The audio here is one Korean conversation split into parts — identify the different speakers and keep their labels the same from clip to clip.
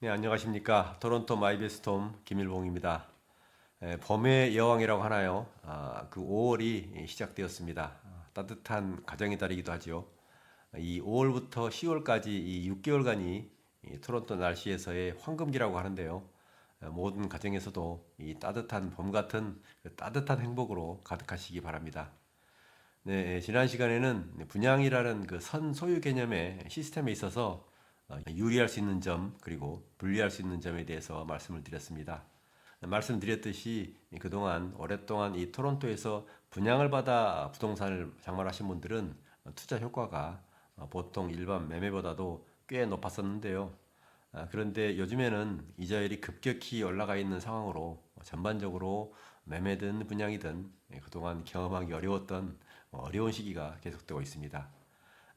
Speaker 1: 네, 안녕하십니까. 토론토 마이베스톰 김일봉입니다. 봄의 여왕이라고 하나요? 그 5월이 시작되었습니다. 따뜻한 가정의 달이기도 하죠. 이 5월부터 10월까지 이 6개월간이 토론토 날씨에서의 황금기라고 하는데요. 모든 가정에서도 이 따뜻한 봄 같은 그 따뜻한 행복으로 가득하시기 바랍니다. 네, 지난 시간에는 분양이라는 그 선소유 개념의 시스템에 있어서 유리할 수 있는 점 그리고 불리할 수 있는 점에 대해서 말씀을 드렸습니다. 말씀드렸듯이 그동안 오랫동안 이 토론토에서 분양을 받아 부동산을 장만하신 분들은 투자 효과가 보통 일반 매매보다도 꽤 높았었는데요. 그런데 요즘에는 이자율이 급격히 올라가 있는 상황으로 전반적으로 매매든 분양이든 그동안 경험하기 어려웠던 어려운 시기가 계속되고 있습니다.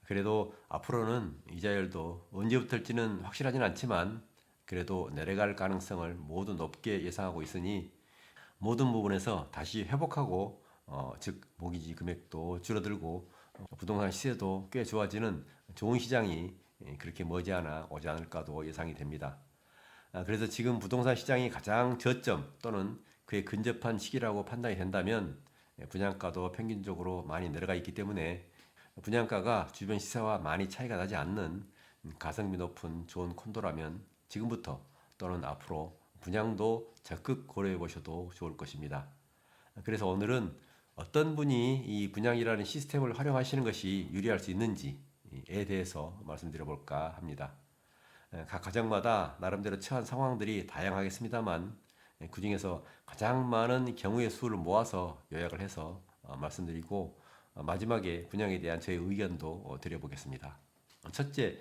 Speaker 1: 그래도 앞으로는 이자율도 언제부터일지는 확실하진 않지만 그래도 내려갈 가능성을 모두 높게 예상하고 있으니 모든 부분에서 다시 회복하고 즉 모기지 금액도 줄어들고 부동산 시세도 꽤 좋아지는 좋은 시장이 그렇게 머지않아 오지 않을까도 예상이 됩니다. 그래서 지금 부동산 시장이 가장 저점 또는 그에 근접한 시기라고 판단이 된다면 분양가도 평균적으로 많이 내려가 있기 때문에 분양가가 주변 시세와 많이 차이가 나지 않는 가성비 높은 좋은 콘도라면 지금부터 또는 앞으로 분양도 적극 고려해 보셔도 좋을 것입니다. 그래서 오늘은 어떤 분이 이 분양이라는 시스템을 활용하시는 것이 유리할 수 있는지에 대해서 말씀드려 볼까 합니다. 각 가정마다 나름대로 처한 상황들이 다양하겠습니다만 그 중에서 가장 많은 경우의 수를 모아서 요약을 해서 말씀드리고 마지막에 분양에 대한 저의 의견도 드려보겠습니다. 첫째,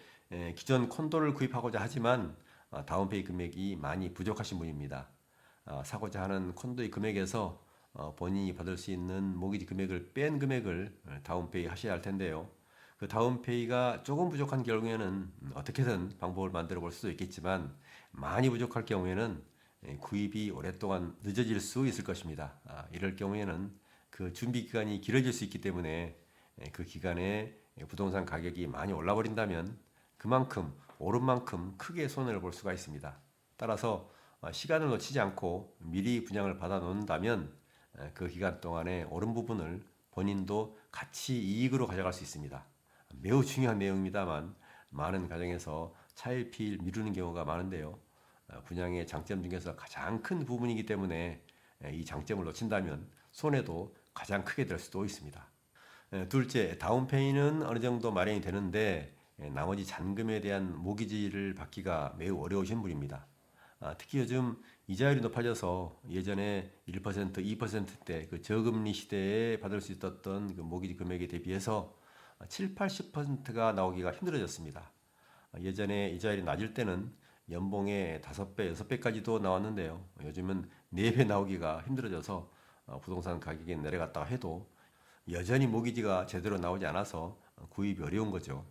Speaker 1: 기존 콘도를 구입하고자 하지만 다운페이 금액이 많이 부족하신 분입니다. 사고자 하는 콘도의 금액에서 본인이 받을 수 있는 모기지 금액을 뺀 금액을 다운페이 하셔야 할 텐데요. 그 다운페이가 조금 부족한 경우에는 어떻게든 방법을 만들어 볼 수도 있겠지만 많이 부족할 경우에는 구입이 오랫동안 늦어질 수 있을 것입니다. 이럴 경우에는 그 준비 기간이 길어질 수 있기 때문에 그 기간에 부동산 가격이 많이 올라 버린다면 그만큼 오른 만큼 크게 손해를 볼 수가 있습니다. 따라서 시간을 놓치지 않고 미리 분양을 받아 놓는다면 그 기간 동안에 오른 부분을 본인도 같이 이익으로 가져갈 수 있습니다. 매우 중요한 내용입니다만 많은 가정에서 차일피일 미루는 경우가 많은데요. 분양의 장점 중에서 가장 큰 부분이기 때문에 이 장점을 놓친다면 손해도 가장 크게 될 수도 있습니다. 둘째, 다운페이는 어느 정도 마련이 되는데 나머지 잔금에 대한 모기지를 받기가 매우 어려우신 분입니다. 특히 요즘 이자율이 높아져서 예전에 1%, 2%대 그 저금리 시대에 받을 수 있었던 그 모기지 금액에 대비해서 7, 80%가 나오기가 힘들어졌습니다. 예전에 이자율이 낮을 때는 연봉의 5배, 6배까지도 나왔는데요. 요즘은 4배 나오기가 힘들어져서 부동산 가격이 내려갔다가 해도 여전히 모기지가 제대로 나오지 않아서 구입이 어려운 거죠.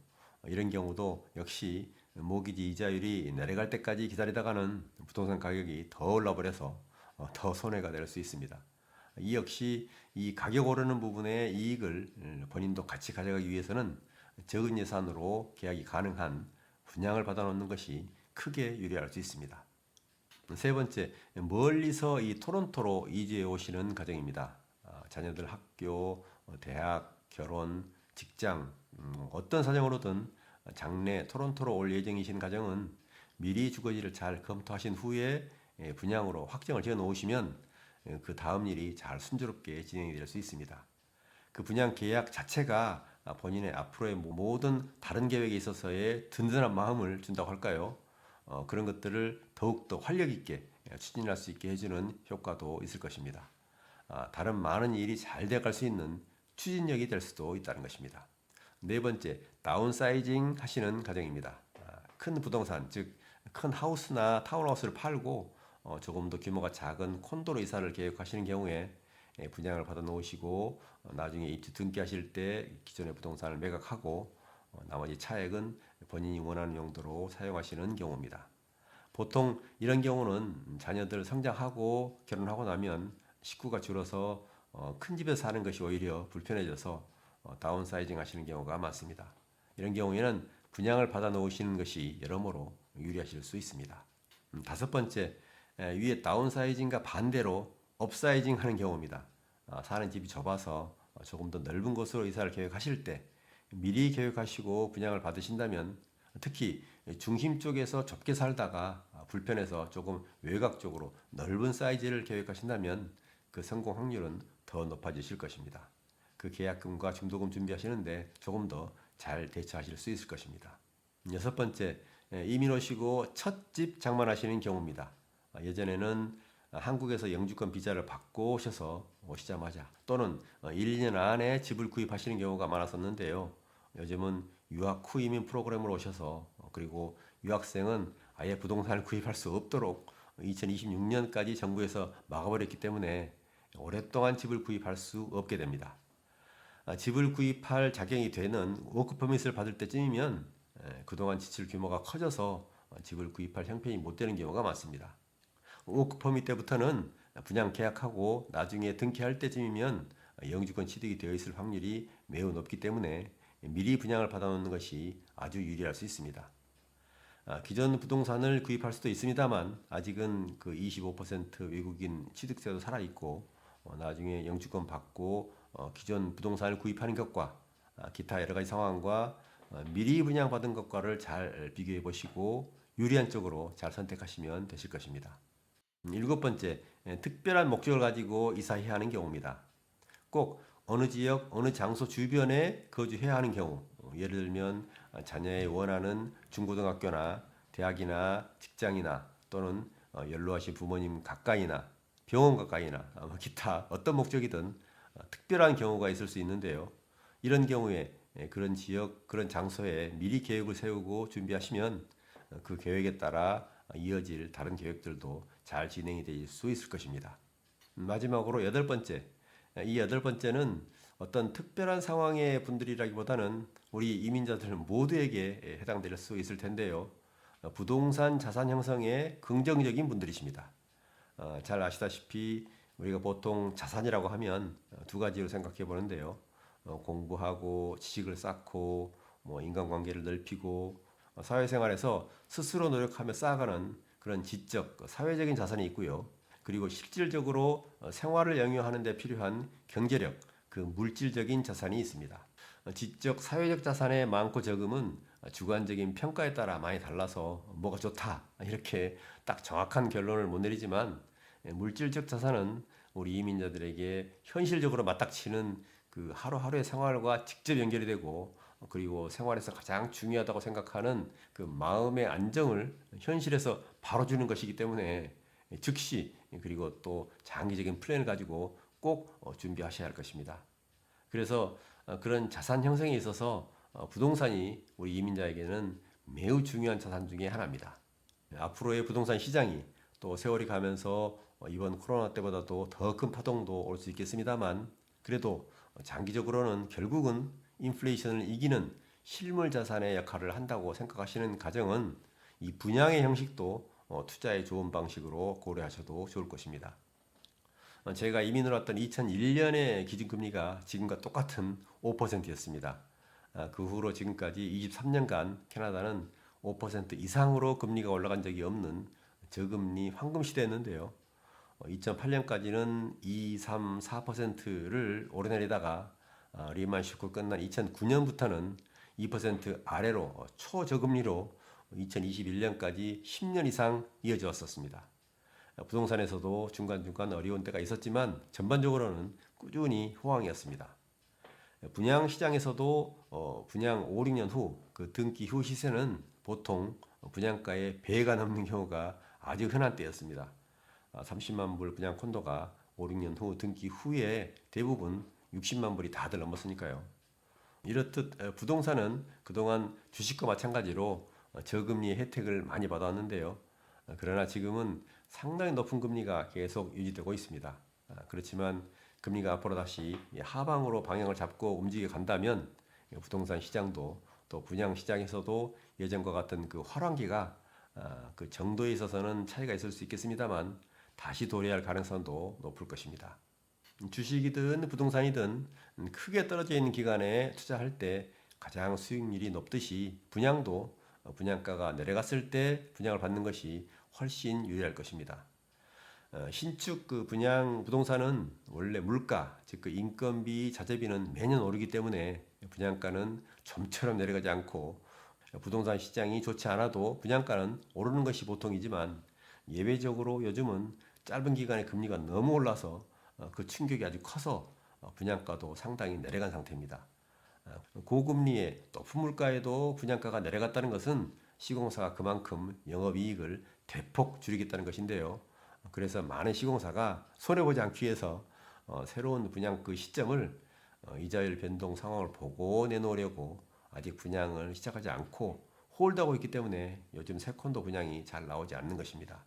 Speaker 1: 이런 경우도 역시 모기지 이자율이 내려갈 때까지 기다리다가는 부동산 가격이 더 올라버려서 더 손해가 될 수 있습니다. 이 역시 이 가격 오르는 부분의 이익을 본인도 같이 가져가기 위해서는 적은 예산으로 계약이 가능한 분양을 받아놓는 것이 크게 유리할 수 있습니다. 세 번째, 멀리서 이 토론토로 이주해 오시는 가정입니다. 자녀들 학교, 대학, 결혼, 직장, 어떤 사정으로든 장래 토론토로 올 예정이신 가정은 미리 주거지를 잘 검토하신 후에 분양으로 확정을 지어 놓으시면 그 다음 일이 잘 순조롭게 진행이 될 수 있습니다. 그 분양 계약 자체가 본인의 앞으로의 모든 다른 계획에 있어서의 든든한 마음을 준다고 할까요? 그런 것들을 더욱더 활력 있게 추진할 수 있게 해주는 효과도 있을 것입니다. 다른 많은 일이 잘 돼갈 수 있는 추진력이 될 수도 있다는 것입니다. 네 번째, 다운사이징 하시는 가정입니다. 큰 부동산, 즉 큰 하우스나 타운하우스를 팔고 조금 더 규모가 작은 콘도로 이사를 계획하시는 경우에 분양을 받아 놓으시고 나중에 입주 등기하실 때 기존의 부동산을 매각하고 나머지 차액은 본인이 원하는 용도로 사용하시는 경우입니다. 보통 이런 경우는 자녀들 성장하고 결혼하고 나면 식구가 줄어서 큰 집에서 사는 것이 오히려 불편해져서 다운사이징 하시는 경우가 많습니다. 이런 경우에는 분양을 받아 놓으시는 것이 여러모로 유리하실 수 있습니다. 다섯 번째, 위에 다운사이징과 반대로 업사이징 하는 경우입니다. 사는 집이 좁아서 조금 더 넓은 곳으로 이사를 계획하실 때 미리 계획하시고 분양을 받으신다면, 특히 중심 쪽에서 좁게 살다가 불편해서 조금 외곽 쪽으로 넓은 사이즈를 계획하신다면 그 성공 확률은 더 높아지실 것입니다. 그 계약금과 중도금 준비하시는데 조금 더 잘 대처하실 수 있을 것입니다. 여섯 번째, 이민 오시고 첫 집 장만하시는 경우입니다. 예전에는 한국에서 영주권 비자를 받고 오셔서 오시자마자 또는 1, 2년 안에 집을 구입하시는 경우가 많았었는데요. 요즘은 유학 후 이민 프로그램으로 오셔서 그리고 유학생은 아예 부동산을 구입할 수 없도록 2026년까지 정부에서 막아버렸기 때문에 오랫동안 집을 구입할 수 없게 됩니다. 집을 구입할 자격이 되는 워크 퍼밋을 받을 때쯤이면 그동안 지출 규모가 커져서 집을 구입할 형편이 못 되는 경우가 많습니다. 워크 퍼밋 때부터는 분양 계약하고 나중에 등기할 때쯤이면 영주권 취득이 되어 있을 확률이 매우 높기 때문에 미리 분양을 받아놓는 것이 아주 유리할 수 있습니다. 기존 부동산을 구입할 수도 있습니다만 아직은 그 25% 외국인 취득세도 살아있고 나중에 영주권 받고 기존 부동산을 구입하는 것과 기타 여러 가지 상황과 미리 분양받은 것과를 잘 비교해 보시고 유리한 쪽으로 잘 선택하시면 되실 것입니다. 일곱 번째, 특별한 목적을 가지고 이사해야 하는 경우입니다. 꼭 어느 지역, 어느 장소 주변에 거주해야 하는 경우, 예를 들면 자녀의 원하는 중고등학교나 대학이나 직장이나 또는 연로하신 부모님 가까이나 병원 가까이나 기타 어떤 목적이든 특별한 경우가 있을 수 있는데요. 이런 경우에 그런 지역, 그런 장소에 미리 계획을 세우고 준비하시면 그 계획에 따라 이어질 다른 계획들도 잘 진행이 될 수 있을 것입니다. 마지막으로 여덟 번째, 이 여덟 번째는 어떤 특별한 상황의 분들이라기보다는 우리 이민자들 모두에게 해당될 수 있을 텐데요. 부동산 자산 형성에 긍정적인 분들이십니다. 잘 아시다시피 우리가 보통 자산이라고 하면 두 가지로 생각해 보는데요. 공부하고 지식을 쌓고 인간관계를 넓히고 사회생활에서 스스로 노력하며 쌓아가는 그런 지적, 사회적인 자산이 있고요. 그리고 실질적으로 생활을 영위하는 데 필요한 경제력, 그 물질적인 자산이 있습니다. 지적, 사회적 자산의 많고 적음은 주관적인 평가에 따라 많이 달라서 뭐가 좋다 이렇게 딱 정확한 결론을 못 내리지만 물질적 자산은 우리 이민자들에게 현실적으로 맞닥치는 그 하루하루의 생활과 직접 연결이 되고 그리고 생활에서 가장 중요하다고 생각하는 그 마음의 안정을 현실에서 바로 주는 것이기 때문에 즉시 그리고 또 장기적인 플랜을 가지고 꼭 준비하셔야 할 것입니다. 그래서 그런 자산 형성에 있어서 부동산이 우리 이민자에게는 매우 중요한 자산 중에 하나입니다. 앞으로의 부동산 시장이 또 세월이 가면서 이번 코로나 때보다도 더 큰 파동도 올 수 있겠습니다만 그래도 장기적으로는 결국은 인플레이션을 이기는 실물 자산의 역할을 한다고 생각하시는 가정은 이 분양의 형식도 투자의 좋은 방식으로 고려하셔도 좋을 것입니다. 제가 이민을 왔던 2001년의 기준금리가 지금과 똑같은 5%였습니다. 그 후로 지금까지 23년간 캐나다는 5% 이상으로 금리가 올라간 적이 없는 저금리 황금 시대였는데요. 2008년까지는 2, 3, 4%를 오르내리다가 리만 쇼크 끝난 2009년부터는 2% 아래로 초저금리로 2021년까지 10년 이상 이어져 왔었습니다. 부동산에서도 중간중간 어려운 때가 있었지만 전반적으로는 꾸준히 호황이었습니다. 분양 시장에서도 분양 5, 6년 후 그 등기 후 시세는 보통 분양가의 배가 넘는 경우가 아주 흔한 때였습니다. 30만 불 분양 콘도가 5, 6년 후 등기 후에 대부분 60만 불이 다들 넘었으니까요. 이렇듯 부동산은 그동안 주식과 마찬가지로 저금리의 혜택을 많이 받아왔는데요. 그러나 지금은 상당히 높은 금리가 계속 유지되고 있습니다. 그렇지만 금리가 앞으로 다시 하방으로 방향을 잡고 움직여 간다면 부동산 시장도 또 분양 시장에서도 예전과 같은 그 활황기가 그 정도에 있어서는 차이가 있을 수 있겠습니다만 다시 도래할 가능성도 높을 것입니다. 주식이든 부동산이든 크게 떨어져 있는 기간에 투자할 때 가장 수익률이 높듯이 분양도 분양가가 내려갔을 때 분양을 받는 것이 훨씬 유리할 것입니다. 신축 분양 부동산은 원래 물가, 즉 인건비, 자재비는 매년 오르기 때문에 분양가는 좀처럼 내려가지 않고 부동산 시장이 좋지 않아도 분양가는 오르는 것이 보통이지만 예외적으로 요즘은 짧은 기간에 금리가 너무 올라서 그 충격이 아주 커서 분양가도 상당히 내려간 상태입니다. 고금리에 높은 물가에도 분양가가 내려갔다는 것은 시공사가 그만큼 영업이익을 대폭 줄이겠다는 것인데요. 그래서 많은 시공사가 손해보지 않기 위해서 새로운 분양 그 시점을 이자율 변동 상황을 보고 내놓으려고 아직 분양을 시작하지 않고 홀드하고 있기 때문에 요즘 세컨도 분양이 잘 나오지 않는 것입니다.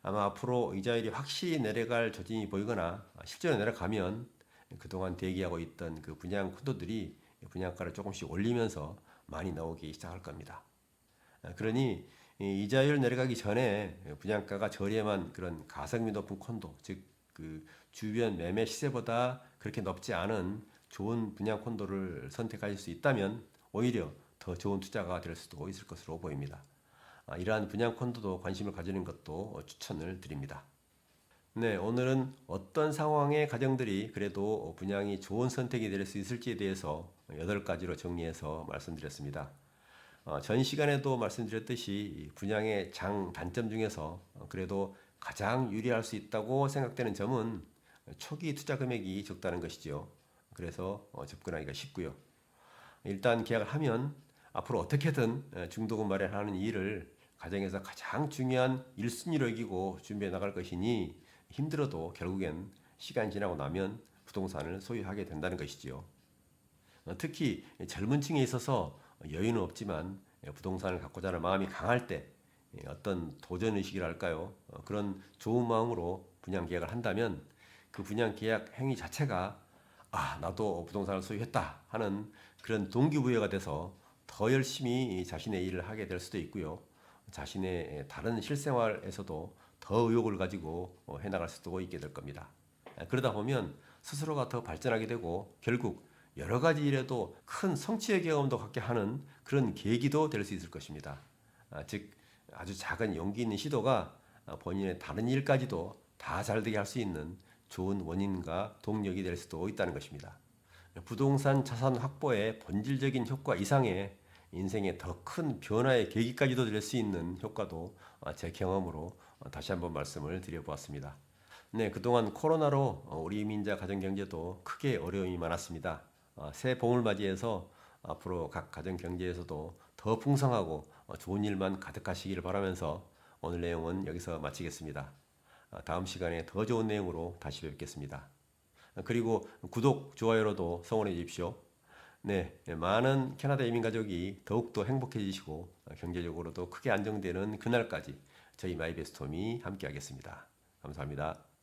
Speaker 1: 아마 앞으로 이자율이 확실히 내려갈 조짐이 보이거나 실제로 내려가면 그동안 대기하고 있던 그 분양 콘도들이 분양가를 조금씩 올리면서 많이 나오기 시작할 겁니다. 그러니 이자율 내려가기 전에 분양가가 저렴한 그런 가성비 높은 콘도, 즉 그 주변 매매 시세보다 그렇게 높지 않은 좋은 분양 콘도를 선택하실 수 있다면 오히려 더 좋은 투자가 될 수도 있을 것으로 보입니다. 이러한 분양 콘도도 관심을 가지는 것도 추천을 드립니다. 네, 오늘은 어떤 상황의 가정들이 그래도 분양이 좋은 선택이 될 수 있을지에 대해서 8가지로 정리해서 말씀드렸습니다. 전 시간에도 말씀드렸듯이 분양의 장단점 중에서 그래도 가장 유리할 수 있다고 생각되는 점은 초기 투자 금액이 적다는 것이죠. 그래서 접근하기가 쉽고요. 일단 계약을 하면 앞으로 어떻게든 중도금 마련하는 일을 가정에서 가장 중요한 1순위로 여기고 준비해 나갈 것이니 힘들어도 결국엔 시간 지나고 나면 부동산을 소유하게 된다는 것이지요. 특히 젊은 층에 있어서 여유는 없지만 부동산을 갖고자 하는 마음이 강할 때 어떤 도전의식이랄까요? 그런 좋은 마음으로 분양 계약을 한다면 그 분양 계약 행위 자체가 나도 부동산을 소유했다 하는 그런 동기부여가 돼서 더 열심히 자신의 일을 하게 될 수도 있고요. 자신의 다른 실생활에서도 더 의욕을 가지고 해나갈 수도 있게 될 겁니다. 그러다 보면 스스로가 더 발전하게 되고 결국 여러 가지 일에도 큰 성취의 경험도 갖게 하는 그런 계기도 될 수 있을 것입니다. 즉 아주 작은 용기 있는 시도가 본인의 다른 일까지도 다 잘되게 할 수 있는 좋은 원인과 동력이 될 수도 있다는 것입니다. 부동산 자산 확보의 본질적인 효과 이상의 인생의 더 큰 변화의 계기까지도 될 수 있는 효과도 제 경험으로 다시 한번 말씀을 드려보았습니다. 네, 그동안 코로나로 우리 이민자 가정경제도 크게 어려움이 많았습니다. 새 봄을 맞이해서 앞으로 각 가정경제에서도 더 풍성하고 좋은 일만 가득하시기를 바라면서 오늘 내용은 여기서 마치겠습니다. 다음 시간에 더 좋은 내용으로 다시 뵙겠습니다. 그리고 구독, 좋아요로도 성원해 주십시오. 네, 많은 캐나다 이민 가족이 더욱더 행복해지시고 경제적으로도 크게 안정되는 그날까지 저희 마이베스트홈이 함께 하겠습니다. 감사합니다.